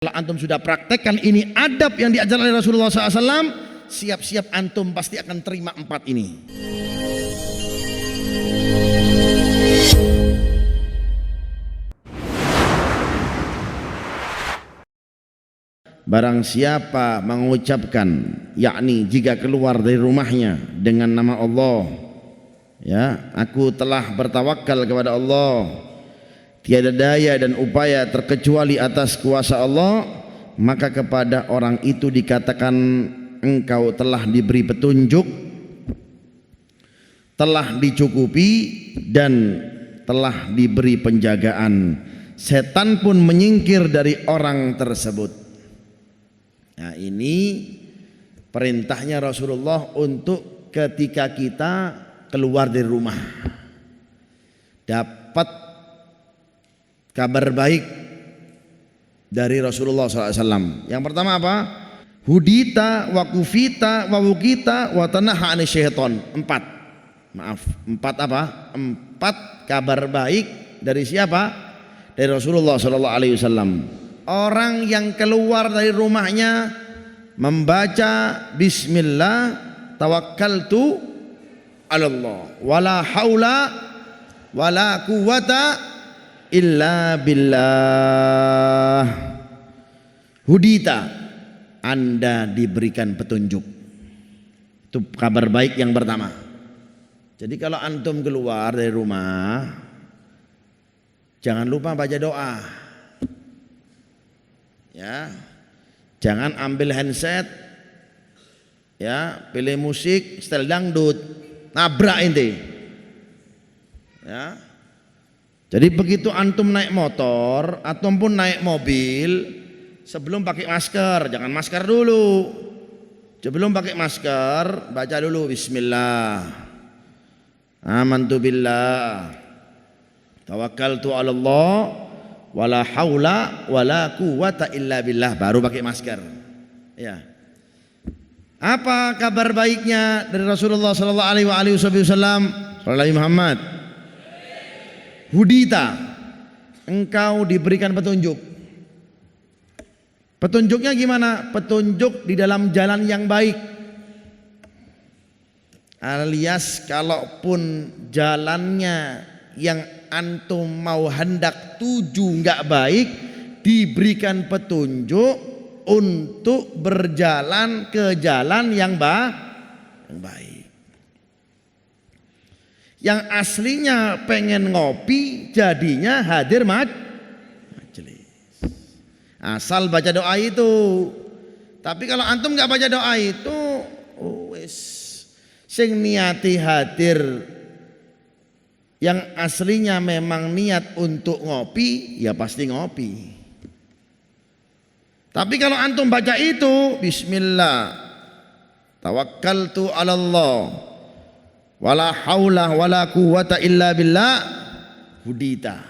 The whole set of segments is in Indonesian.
Kalau antum sudah praktekkan ini adab yang diajarkan oleh Rasulullah SAW, siap-siap antum pasti akan terima 4 ini. Barang siapa mengucapkan, yakni jika keluar dari rumahnya dengan nama Allah, ya, aku telah bertawakal kepada Allah, tiada daya dan upaya terkecuali atas kuasa Allah, maka kepada orang itu dikatakan engkau telah diberi petunjuk, telah dicukupi dan telah diberi penjagaan. Setan pun menyingkir dari orang tersebut. Nah, ini perintahnya Rasulullah untuk ketika kita keluar dari rumah dapat kabar baik dari Rasulullah SAW. Yang pertama apa? Hudita wa kufita wa wukita wa tanaha ani syaiton. 4 apa? 4 kabar baik dari siapa? Dari Rasulullah SAW. Orang yang keluar dari rumahnya membaca bismillah tawakkaltu 'alallah wala haula wala quwwata illa billah. Hudita, Anda diberikan petunjuk. Itu kabar baik yang pertama. Jadi kalau antum keluar dari rumah, jangan lupa baca doa. Ya, jangan ambil handset, ya, pilih musik setel dangdut, nabrak inti. Ya. Jadi begitu antum naik motor ataupun naik mobil, sebelum pakai masker, jangan masker dulu. Sebelum pakai masker, baca dulu bismillah. Amantu billah. Tawakkaltu 'ala Allah wala haula wala quwwata illa billah, baru pakai masker. Ya. Apa kabar baiknya dari Rasulullah sallallahu alaihi wasallam? Sallallahu Muhammad. Hudita, engkau diberikan petunjuk. Petunjuknya gimana? Petunjuk di dalam jalan yang baik. Alias kalaupun jalannya yang antum mau hendak tuju enggak baik, diberikan petunjuk untuk berjalan ke jalan yang baik. Yang aslinya pengen ngopi, jadinya hadir majelis. Asal baca doa itu. Tapi kalau antum nggak baca doa itu, wis sing niati hadir yang aslinya memang niat untuk ngopi, ya pasti ngopi. Tapi kalau antum baca itu, bismillah, tawakkaltu 'ala Allah wala haula wala quwwata illa billah, hudita,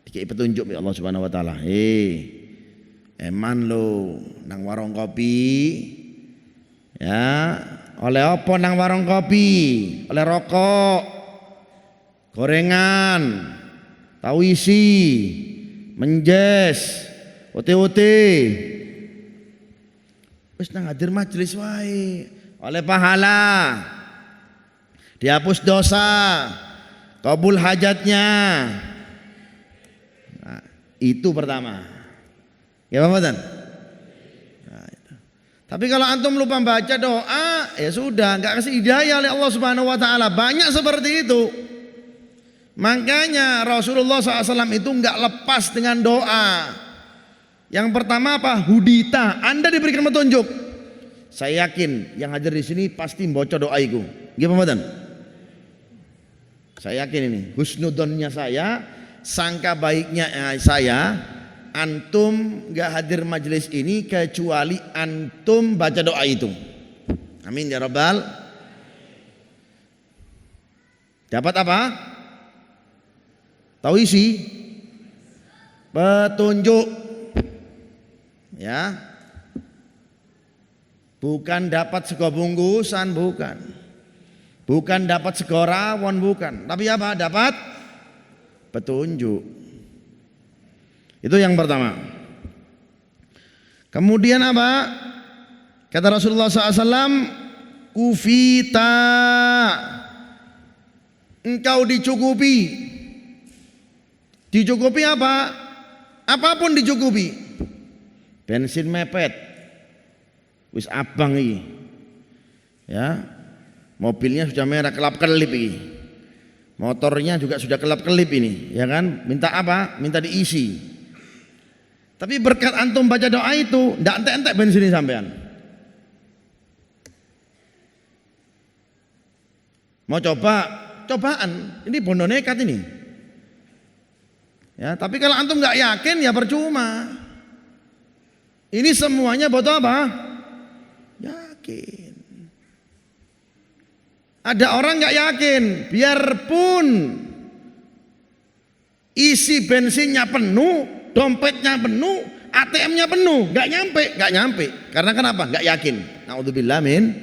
dikei petunjuk oleh Allah Subhanahu wa taala. Eman lo nang warung kopi, ya, oleh apa nang warung kopi? Oleh rokok, gorengan, tahu isi, menjes, ote-ote. Wis nang hadir majelis wae, oleh pahala, dihapus dosa, kabul hajatnya. Nah, itu pertama. Ya Pak Matan? Nah, itu. Tapi kalau antum lupa baca doa, ya sudah, nggak kasih hidayah oleh Allah Subhanahu wa taala. Banyak seperti itu. Makanya Rasulullah SAW itu nggak lepas dengan doa. Yang pertama apa? Hudita, Anda diberikan petunjuk. Saya yakin yang hadir di sini pasti baca doa itu. Gimana? Saya yakin ini husnudonnya saya, sangka baiknya saya, antum nggak hadir majelis ini kecuali antum baca doa itu. Amin ya rabbal. Dapat apa? Tahu isi? Petunjuk. Ya. Bukan dapat sego bungkusan, bukan. Bukan dapat sego rawon, bukan. Tapi apa? Dapat petunjuk. Itu yang pertama. Kemudian apa? Kata Rasulullah SAW, kufita, engkau dicukupi. Dicukupi apa? Apapun dicukupi. Bensin mepet, wis abang ini, ya, mobilnya sudah merah kelap-kelip ini, motornya juga sudah kelap-kelip ini, ya kan? Minta apa? Minta diisi. Tapi berkat antum baca doa itu, ndak entek-entek bensin sampean. Mau cobaan, ini bondo nekat ini. Ya, tapi kalau antum nggak yakin ya percuma. Ini semuanya butuh apa? Yakin. Ada orang nggak yakin, biarpun isi bensinnya penuh, dompetnya penuh, ATM-nya penuh, nggak nyampe. Karena kenapa? Nggak yakin. Naudzubillah min.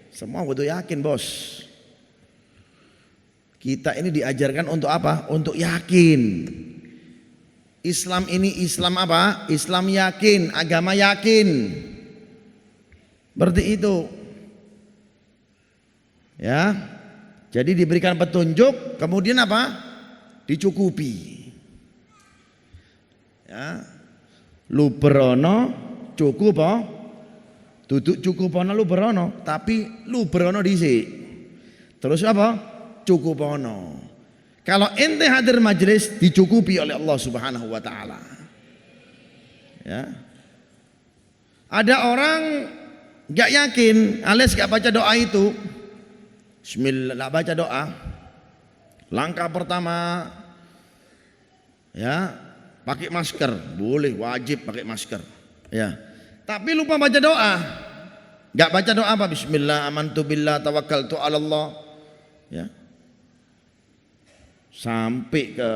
Semua butuh yakin, bos. Kita ini diajarkan untuk apa? Untuk yakin. Islam ini Islam apa? Islam yakin, agama yakin. Seperti itu. Ya. Jadi diberikan petunjuk, kemudian apa? Dicukupi. Ya. Luberono cukup apa? Duduk cukup ana luberono, tapi luberono dhisik. Terus apa? Cukup ana. Kalau ente hadir majelis dicukupi oleh Allah Subhanahu wa taala. Ya. Ada orang enggak yakin alias enggak baca doa itu. Bismillah, enggak baca doa. Langkah pertama ya, pakai masker, boleh wajib pakai masker. Ya. Tapi lupa baca doa. Enggak baca doa apa? Bismillah, amantu billah, tawakkaltu 'ala Allah. Ya. Sampai ke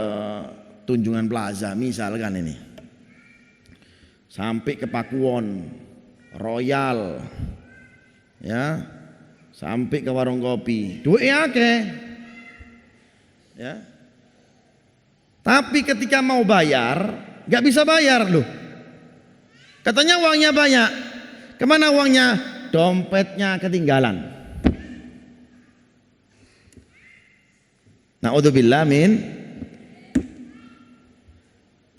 Tunjungan Plaza misalkan ini, sampai ke Pakuwon Royal, ya, sampai ke warung kopi, duit akeh, ya. Tapi ketika mau bayar, nggak bisa bayar loh. Katanya uangnya banyak, kemana uangnya? Dompetnya ketinggalan. Na'udzubillah min.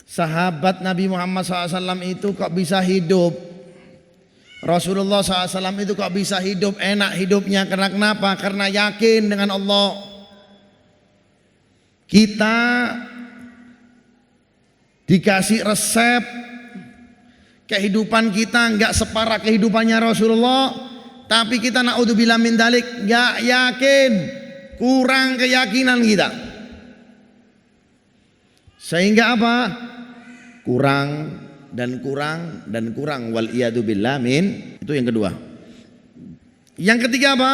Sahabat Nabi Muhammad SAW itu kok bisa hidup? Rasulullah SAW itu kok bisa hidup enak hidupnya? Karena kenapa? Karena yakin dengan Allah. Kita dikasih resep kehidupan kita nggak separah kehidupannya Rasulullah, tapi kita na'udzubillah min dalik nggak yakin. Kurang keyakinan kita, sehingga apa? Kurang dan kurang wal iyadu billah min. Itu yang kedua. Yang ketiga apa?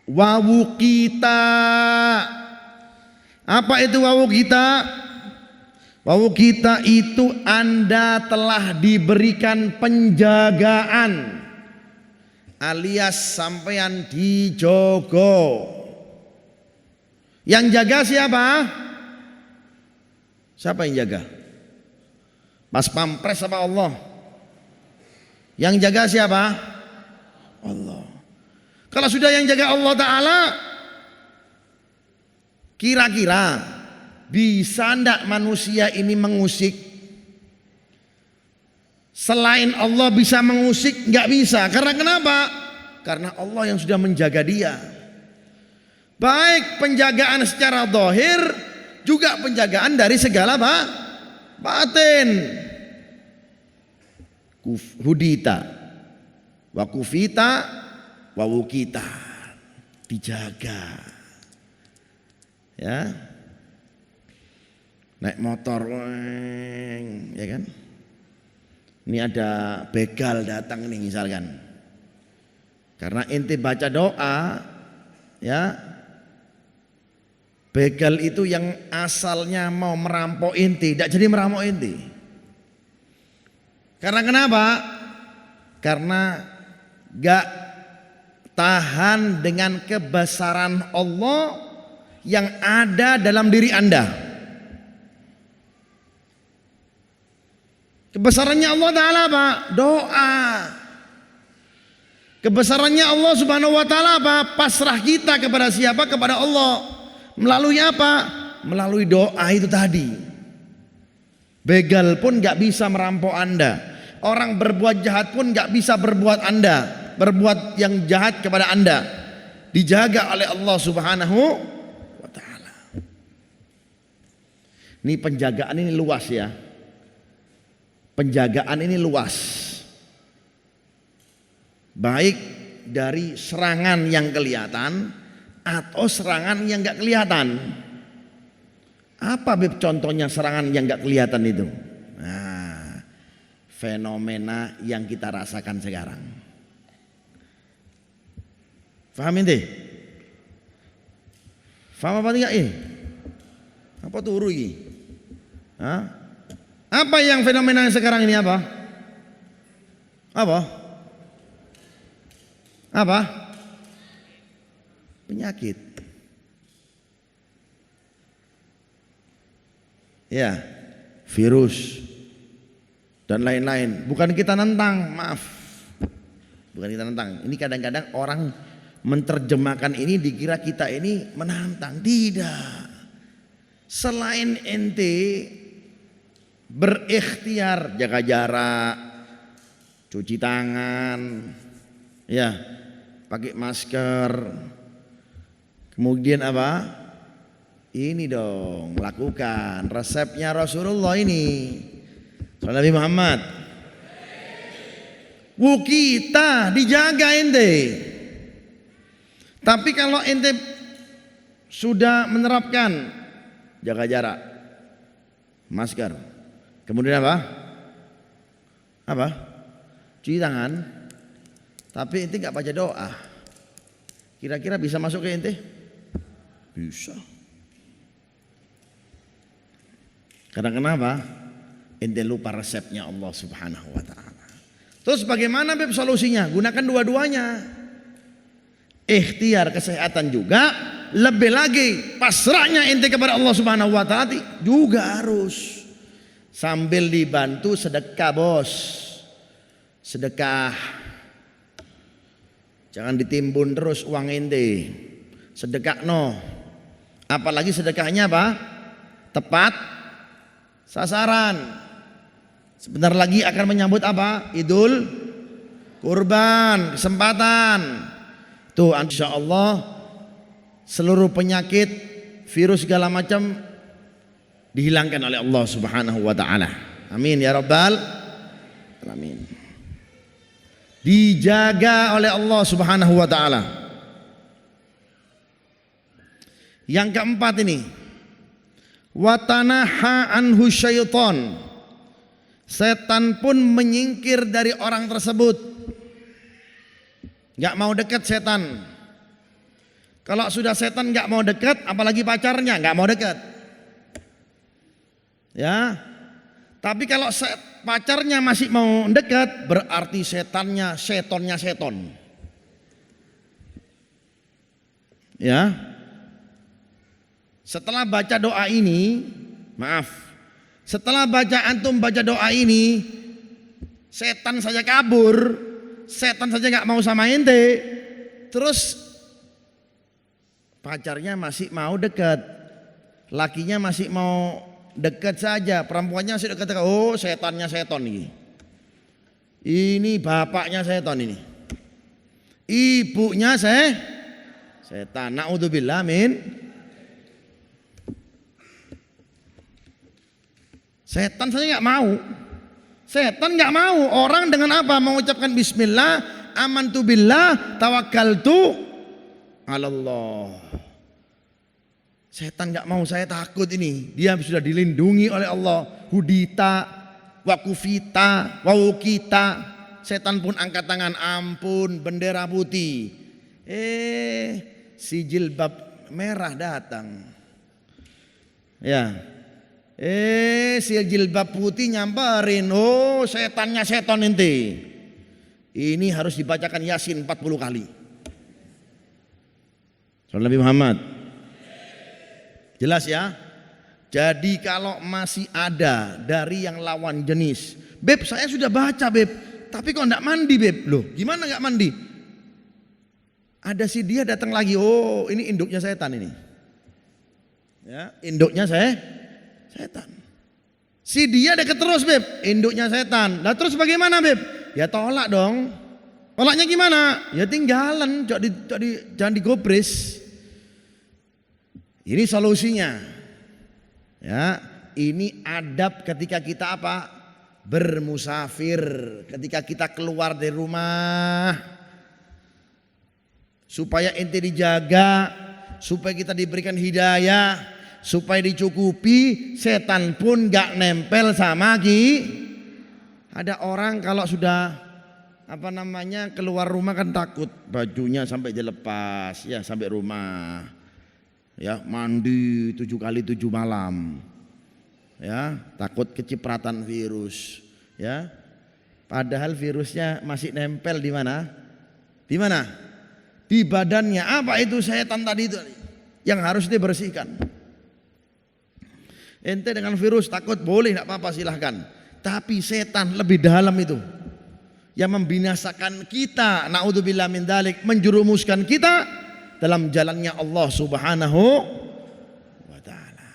Wawu kita. Apa itu wawu kita? Wawu kita itu Anda telah diberikan penjagaan, alias sampean dijogo. Yang jaga siapa? Siapa yang jaga? Pas pampres apa Allah? Yang jaga siapa? Allah. Kalau sudah yang jaga Allah Ta'ala, kira-kira bisa ndak manusia ini mengusik? Selain Allah bisa mengusik? Nggak bisa. Karena kenapa? Karena Allah yang sudah menjaga dia. Baik penjagaan secara zahir, juga penjagaan dari segala batin. Hudita wa kufita wa wukita, dijaga. Ya. Naik motor, ya kan? Ini ada begal datang nih misalkan. Karena ente baca doa, ya, begal itu yang asalnya mau merampok ente, tidak jadi merampok ente. Karena kenapa? Karena gak tahan dengan kebesaran Allah yang ada dalam diri Anda. Kebesarannya Allah Ta'ala apa? Doa. Kebesarannya Allah Subhanahu wa Ta'ala apa? Pasrah kita kepada siapa? Kepada Allah. Melalui apa? Melalui doa itu tadi. Begal pun gak bisa merampok Anda. Orang berbuat jahat pun gak bisa berbuat yang jahat kepada Anda. Dijaga oleh Allah Subhanahu wa Ta'ala. Ini penjagaan ini luas ya. Penjagaan ini luas. Baik dari serangan yang kelihatan atau serangan yang gak kelihatan. Apa Beb contohnya serangan yang gak kelihatan itu? Nah, fenomena yang kita rasakan sekarang. Faham ini? Faham apa tidak ini? Apa turu ini? Hah? Apa yang fenomena sekarang ini apa? Apa? Apa? Penyakit. Ya, virus dan lain-lain. Bukan kita nentang, maaf. Bukan kita nentang. Ini kadang-kadang orang menerjemahkan ini dikira kita ini menantang. Tidak. Selain ente berikhtiar jaga jarak, cuci tangan, ya, pakai masker. Kemudian apa? Ini dong, lakukan resepnya Rasulullah ini. Nabi Muhammad. Kita dijaga ente. Tapi kalau ente sudah menerapkan jaga jarak, masker, kemudian apa? Apa? Cuci tangan. Tapi ente nggak baca doa. Kira-kira bisa masuk ke ente? Bisa. Karena kenapa? Ente lupa resepnya Allah Subhanahu wa Ta'ala. Terus bagaimana Beb solusinya? Gunakan dua-duanya. Ikhtiar kesehatan juga, lebih lagi pasrahnya ente kepada Allah Subhanahu wa Ta'ala juga harus. Sambil dibantu sedekah, Bos. Sedekah. Jangan ditimbun terus uang ente. Sedekah no. Apalagi sedekahnya apa? Tepat sasaran. Sebentar lagi akan menyambut apa? Idul Kurban, kesempatan. Tuh insya Allah seluruh penyakit, virus segala macam dihilangkan oleh Allah Subhanahu wa Ta'ala. Amin ya Rabbal Alamin. Dijaga oleh Allah Subhanahu wa Ta'ala. Yang keempat ini, watanaha anhu syaiton. Setan pun menyingkir dari orang tersebut. Gak mau dekat setan. Kalau sudah setan gak mau dekat, apalagi pacarnya gak mau dekat. Ya. Tapi kalau pacarnya masih mau dekat, berarti setonnya seton. Ya. Setelah baca doa ini, maaf. Setelah antum baca doa ini, setan saja kabur, setan saja gak mau sama ente, terus pacarnya masih mau dekat, lakinya masih mau dekat saja, perempuannya masih dekat. Oh, setannya seton ini bapaknya seton ini, ibunya setan. Naudzubillah min. Setan saja nggak mau. Setan nggak mau. Orang dengan apa? Mengucapkan Bismillah, amantu billah, tawakkaltu alallah. Setan nggak mau. Saya takut ini. Dia sudah dilindungi oleh Allah. Hudita, wakufita, wawukita. Setan pun angkat tangan. Ampun, bendera putih. Si jilbab merah datang. Ya. Si jilbab putih nyamperin. Oh, setannya seton ente. Ini harus dibacakan Yasin 40 kali. Sallallahu Nabi Muhammad. Jelas ya? Jadi kalau masih ada dari yang lawan jenis, Beb saya sudah baca Beb, tapi kok enggak mandi Beb? Loh gimana enggak mandi? Ada si dia datang lagi, oh ini induknya setan ini. Ya, induknya setan. Si dia deket terus Beb, induknya setan. Lah terus bagaimana Beb? Ya tolak dong. Tolaknya gimana? Ya tinggalan, jangan digobris. Ini solusinya. Ya, ini adab ketika kita apa? Bermusafir, ketika kita keluar dari rumah. Supaya ente dijaga, supaya kita diberikan hidayah, supaya dicukupi, setan pun gak nempel sama Ada orang kalau sudah keluar rumah kan takut bajunya sampai dilepas ya sampai rumah. Ya, mandi 7 kali 7 malam. Ya, takut kecipratan virus, ya. Padahal virusnya masih nempel di mana? Di mana? Di badannya. Apa itu setan tadi itu yang harus dibersihkan. Ente dengan virus takut boleh, enggak apa-apa silahkan. Tapi setan lebih dalam itu, yang membinasakan kita, naudzubillah min dzalik, menjerumuskan kita dalam jalannya Allah Subhanahu wa taala.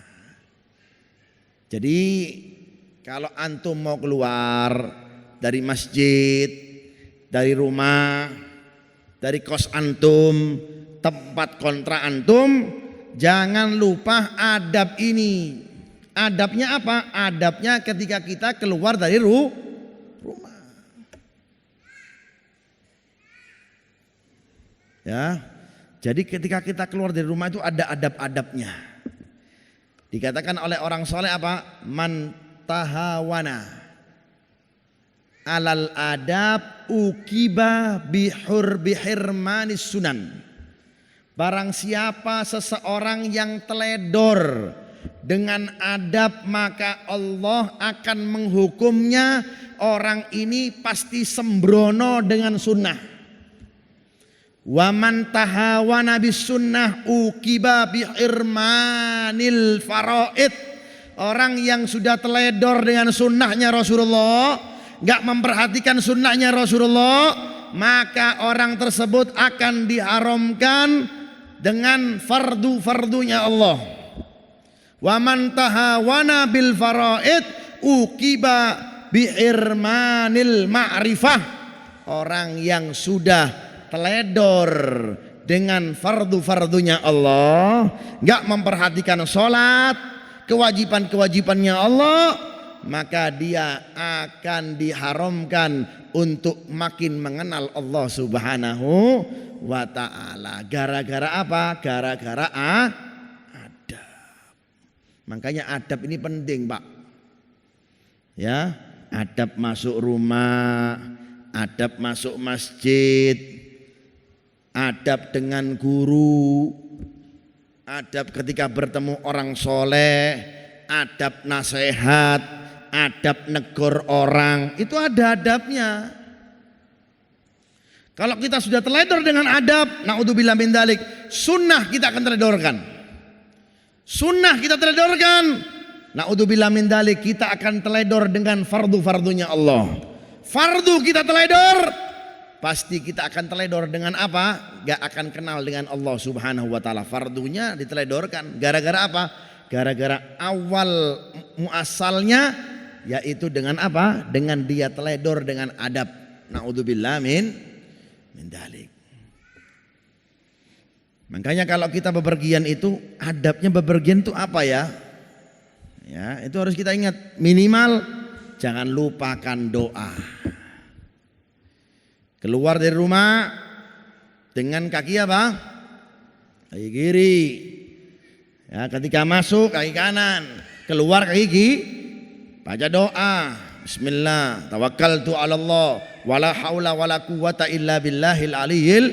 Jadi kalau antum mau keluar dari masjid, dari rumah, dari kos antum, tempat kontrak antum, jangan lupa adab ini. Adabnya apa? Adabnya ketika kita keluar dari rumah. Ya, jadi ketika kita keluar dari rumah itu ada adab-adabnya. Dikatakan oleh orang soleh apa? Man tahawana alal adab ukiba bihirmanis sunan. Barang siapa seseorang yang teledor dengan adab, maka Allah akan menghukumnya. Orang ini pasti sembrono dengan sunnah. Wa man tahawana bis sunnah ukiba bihirmanil faraid. Orang yang sudah teledor dengan sunnahnya Rasulullah, gak memperhatikan sunnahnya Rasulullah, maka orang tersebut akan diharamkan dengan fardu-fardunya Allah. Wa man tahawana bil faraid ukiba bihirmanil ma'rifah. Orang yang sudah teledor dengan fardu-fardunya Allah, gak memperhatikan sholat, kewajiban-kewajibannya Allah, maka dia akan diharamkan untuk makin mengenal Allah Subhanahu wa ta'ala. Gara-gara apa? Gara-gara adab. Makanya adab ini penting Pak. Ya, adab masuk rumah, adab masuk masjid, adab dengan guru, adab ketika bertemu orang soleh, adab nasihat, adab negor orang, itu ada adabnya. Kalau kita sudah teledor dengan adab, naudzubillah min dzalik, sunnah kita akan teledorkan. Sunnah kita teledorkan, naudzubillah min dzalik, kita akan teledor dengan fardu-fardunya Allah. Fardu kita teledor, pasti kita akan teledor dengan apa? Gak akan kenal dengan Allah Subhanahu wa ta'ala. Fardunya diteledorkan. Gara-gara apa? Gara-gara awal muasalnya, yaitu dengan apa? Dengan dia teledor dengan adab. Naudzubillah min dzalik. Makanya kalau kita bepergian itu, adabnya bepergian itu apa ya? Ya, itu harus kita ingat. Minimal jangan lupakan doa. Keluar dari rumah dengan kaki apa? Kaki kiri. Ya, ketika masuk kaki kanan, keluar kaki kiri, baca doa. Bismillah, tawakkaltu 'ala Allah, wala haula wala quwwata illa billahil aliyyil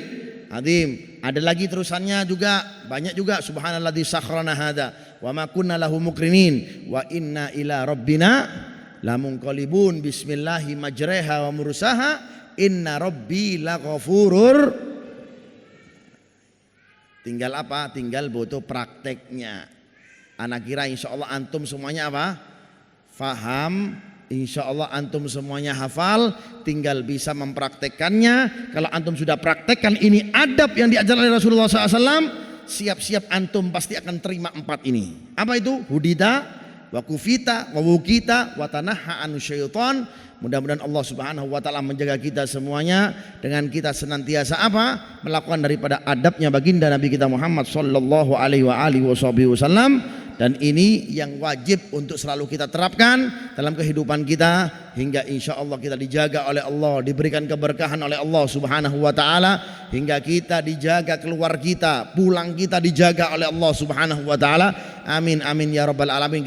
azim. Ada lagi terusannya juga, banyak juga. Subhanalladzi sakhrana hadza wa ma kunna lahu muqrinin wa inna ila rabbina lamunqalibun. Bismillahi majreha wa mursaha inna rabbi laghafurur. Tinggal apa? Tinggal butuh prakteknya. Anak kira insya Allah antum semuanya apa? Faham. Insya Allah antum semuanya hafal, tinggal bisa mempraktekannya. Kalau antum sudah praktekkan ini adab yang diajarkan oleh Rasulullah SAW, siap-siap antum pasti akan terima 4 ini. Apa itu? Hudita, wa kufita, wa wukita, wa tanaha anu syaitan. Mudah-mudahan Allah Subhanahu wa taala menjaga kita semuanya dengan kita senantiasa apa? Melakukan daripada adabnya baginda Nabi kita Muhammad sallallahu alaihi wasallam. Dan ini yang wajib untuk selalu kita terapkan dalam kehidupan kita hingga insya Allah kita dijaga oleh Allah, diberikan keberkahan oleh Allah Subhanahu wa taala, hingga kita dijaga, keluar kita, pulang kita dijaga oleh Allah Subhanahu wa taala. Amin amin ya rabbal alamin.